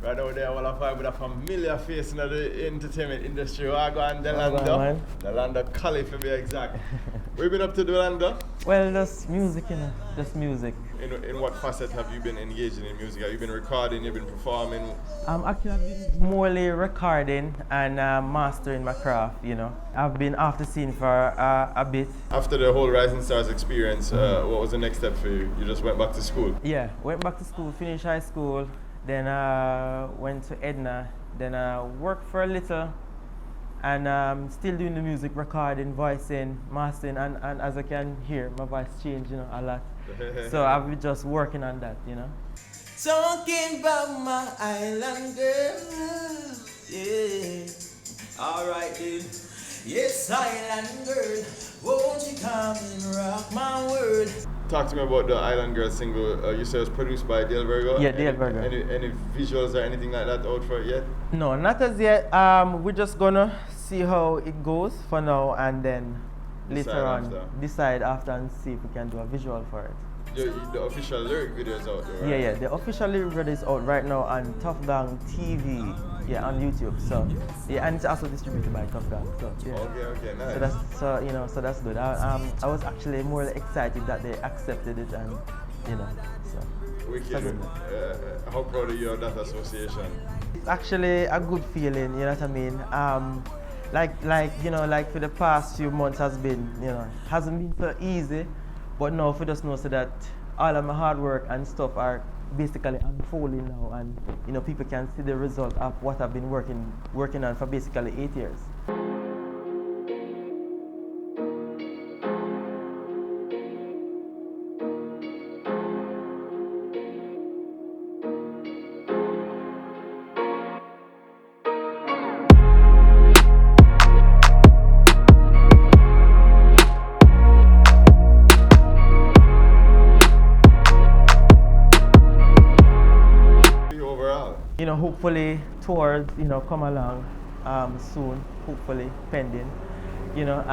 Right now there, I find with a familiar face in the entertainment industry. I go on Delando. Delando Colley to be exact. What have you been up to Delando? Well, just music, you know, just music. In what facet have you been engaging in music? Have you been recording, you've been performing? Actually, I've been morely recording and mastering my craft, you know. I've been off the scene for a bit. After the whole Rising Stars experience, what was the next step for you? You just went back to school? Yeah, went back to school, finished high school, then went to Edna, then worked for a little, and still doing the music, recording, voicing, mastering, and as I can hear, my voice changed, you know, a lot. So I've been just working on that, you know. Talking about my island girl, yeah. Alright then, yes, island girl, won't you come and rock my world? Talk to me about the Island Girl single. You said it was produced by Dale Virgo? Yeah, Dale Virgo. Any visuals or anything like that out for it yet? No, not as yet. We're just gonna see how it goes for now, and then later on decide after and see if we can do a visual for it. The official lyric video is out there, right? Yeah, the official lyric video is out right now on Tough Gang TV, yeah, on YouTube. So yeah, and it's also distributed by Tough Gang. So yeah. Okay, nice. So that's good. I was actually more excited that they accepted it, and you know, so. Wicked. How proud are you of that association? It's actually a good feeling, you know what I mean? Like for the past few months has been, you know, hasn't been so easy. But now, for just know so that all of my hard work and stuff are basically unfolding now, and you know, people can see the result of what I've been working on for basically 8 years. You know, hopefully tours, you know, come along soon, hopefully pending, you know.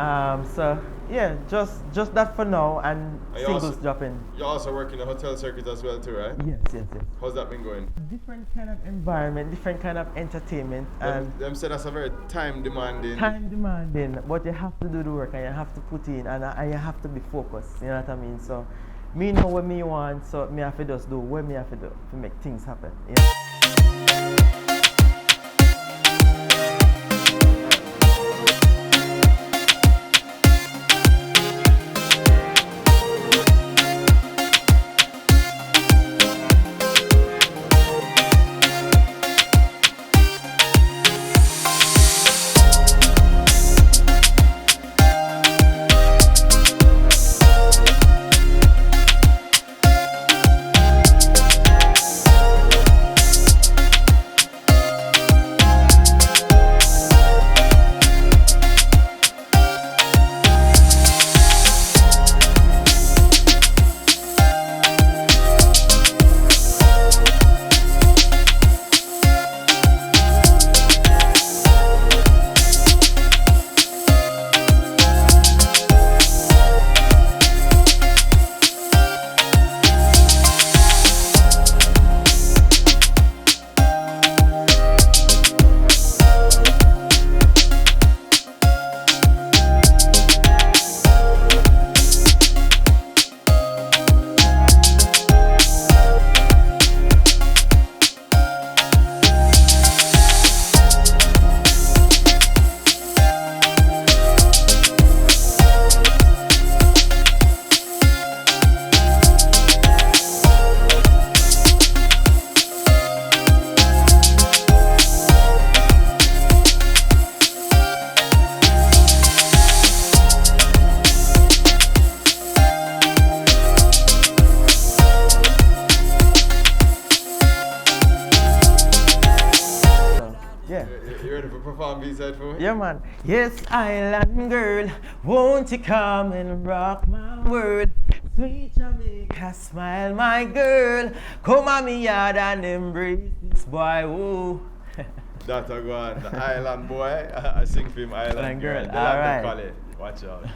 So yeah, just that for now, and singles dropping. You're also working the hotel circuit as well too, right? Yes. How's that been going? Different kind of environment, different kind of entertainment, and them said that's a very time demanding, but you have to do the work, and you have to put in, and you have to be focused. You know what I mean? So me know what me want, so me have to just do what me have to do to make things happen. Yeah. You ready for perform B-side for me? Yeah, man. Yes, island girl, won't you come and rock my world? Sweet Jamaica, smile, my girl. Come on me yard and embrace this boy. Ooh. That a go on, the island boy. I sing for him, Island Girl. All right. Colley. Watch out.